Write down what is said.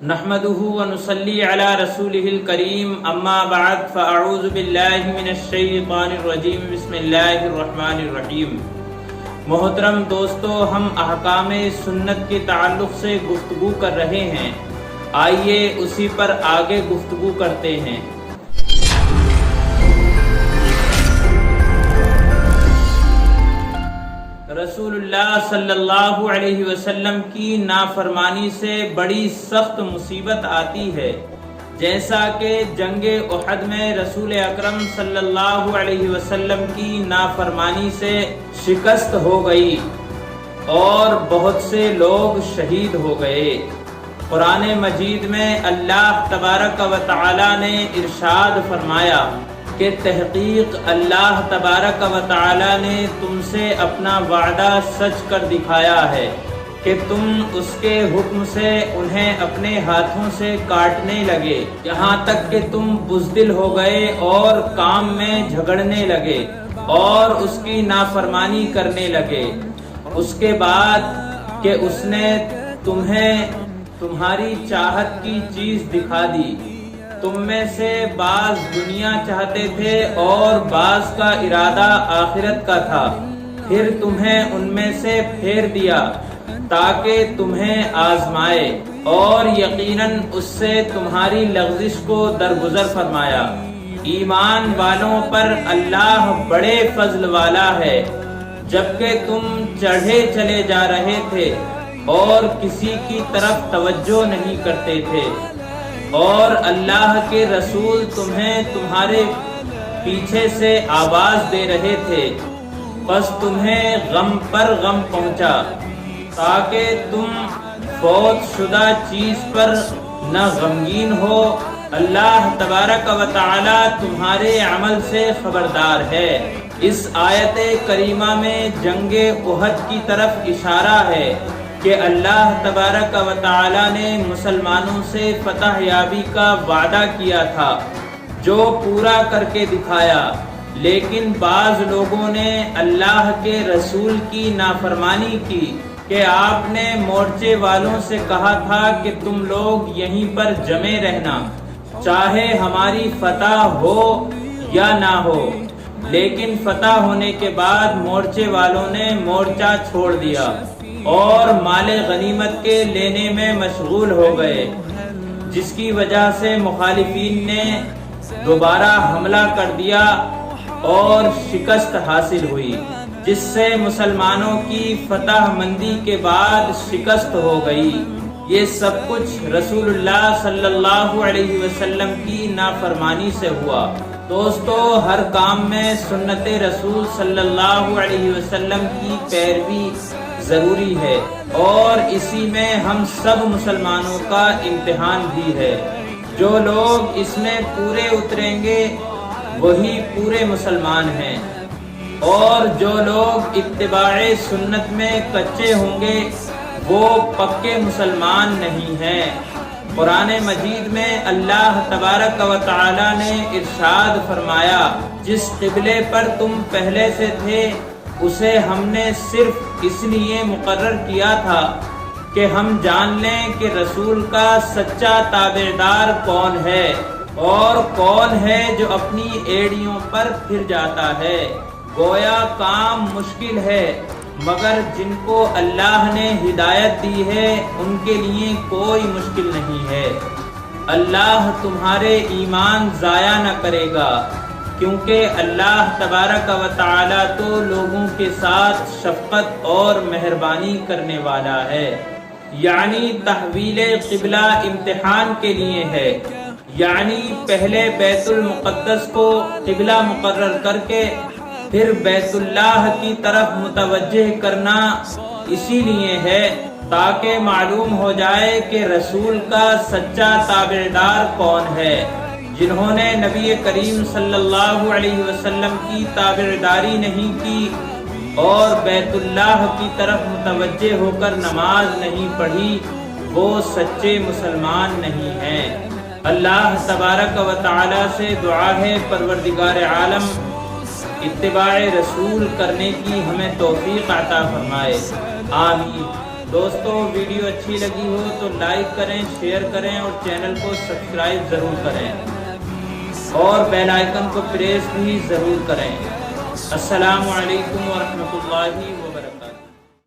نحمده ونصلي على رسوله الكريم اما بعد فاعوذ باللہ من الشیطان الرجیم بسم اللہ الرحمن الرحیم۔ محترم دوستو، ہم احکام سنت کے تعلق سے گفتگو کر رہے ہیں، آئیے اسی پر آگے گفتگو کرتے ہیں۔ رسول اللہ صلی اللہ علیہ وسلم کی نافرمانی سے بڑی سخت مصیبت آتی ہے، جیسا کہ جنگ احد میں رسول اکرم صلی اللہ علیہ وسلم کی نافرمانی سے شکست ہو گئی اور بہت سے لوگ شہید ہو گئے۔ قرآن مجید میں اللہ تبارک و تعالی نے ارشاد فرمایا کہ تحقیق اللہ تبارک و تعالی نے تم سے اپنا وعدہ سچ کر دکھایا ہے کہ تم اس کے حکم سے انہیں اپنے ہاتھوں سے کاٹنے لگے، یہاں تک کہ تم بزدل ہو گئے اور کام میں جھگڑنے لگے اور اس کی نافرمانی کرنے لگے۔ اس کے بعد کہ اس نے تمہیں تمہاری چاہت کی چیز دکھا دی، تم میں سے بعض دنیا چاہتے تھے اور بعض کا ارادہ آخرت کا تھا، پھر تمہیں ان میں سے پھیر دیا تاکہ تمہیں آزمائے، اور یقیناً اس سے تمہاری لغزش کو درگزر فرمایا۔ ایمان والوں پر اللہ بڑے فضل والا ہے، جبکہ تم چڑھے چلے جا رہے تھے اور کسی کی طرف توجہ نہیں کرتے تھے، اور اللہ کے رسول تمہیں تمہارے پیچھے سے آواز دے رہے تھے، بس تمہیں غم پر غم پہنچا تاکہ تم فوت شدہ چیز پر نہ غمگین ہو۔ اللہ تبارک و تعالی تمہارے عمل سے خبردار ہے۔ اس آیت کریمہ میں جنگ احد کی طرف اشارہ ہے کہ اللہ تبارک و تعالی نے مسلمانوں سے فتح یابی کا وعدہ کیا تھا، جو پورا کر کے دکھایا، لیکن بعض لوگوں نے اللہ کے رسول کی نافرمانی کی کہ آپ نے مورچے والوں سے کہا تھا کہ تم لوگ یہیں پر جمے رہنا، چاہے ہماری فتح ہو یا نہ ہو، لیکن فتح ہونے کے بعد مورچے والوں نے مورچہ چھوڑ دیا اور مال غنیمت کے لینے میں مشغول ہو گئے، جس کی وجہ سے مخالفین نے دوبارہ حملہ کر دیا اور شکست حاصل ہوئی، جس سے مسلمانوں کی فتح مندی کے بعد شکست ہو گئی۔ یہ سب کچھ رسول اللہ صلی اللہ علیہ وسلم کی نافرمانی سے ہوا۔ دوستو، ہر کام میں سنت رسول صلی اللہ علیہ وسلم کی پیروی ضروری ہے، اور اسی میں ہم سب مسلمانوں کا امتحان بھی ہے۔ جو لوگ اس میں پورے اتریں گے وہی پورے مسلمان ہیں، اور جو لوگ اتباع سنت میں کچے ہوں گے وہ پکے مسلمان نہیں ہیں۔ قرآن مجید میں اللہ تبارک و تعالی نے ارشاد فرمایا، جس قبلے پر تم پہلے سے تھے اسے ہم نے صرف اس لیے مقرر کیا تھا کہ ہم جان لیں کہ رسول کا سچا تابعدار کون ہے اور کون ہے جو اپنی ایڑیوں پر پھر جاتا ہے۔ گویا کام مشکل ہے، مگر جن کو اللہ نے ہدایت دی ہے ان کے لیے کوئی مشکل نہیں ہے۔ اللہ تمہارے ایمان ضائع نہ کرے گا، کیونکہ اللہ تبارک و تعالی تو لوگوں کے ساتھ شفقت اور مہربانی کرنے والا ہے۔ یعنی تحویل قبلہ امتحان کے لیے ہے، یعنی پہلے بیت المقدس کو قبلہ مقرر کر کے پھر بیت اللہ کی طرف متوجہ کرنا اسی لیے ہے تاکہ معلوم ہو جائے کہ رسول کا سچا تابعدار کون ہے۔ جنہوں نے نبی کریم صلی اللہ علیہ وسلم کی تابعداری نہیں کی اور بیت اللہ کی طرف متوجہ ہو کر نماز نہیں پڑھی، وہ سچے مسلمان نہیں ہیں۔ اللہ تبارک و تعالی سے دعا ہے پروردگار عالم اتباع رسول کرنے کی ہمیں توفیق عطا فرمائے، آمین۔ دوستو ویڈیو اچھی لگی ہو تو لائک کریں، شیئر کریں اور چینل کو سبسکرائب ضرور کریں اور بیل آئیکن کو پریس بھی ضرور کریں۔ السلام علیکم ورحمۃ اللہ وبرکاتہ۔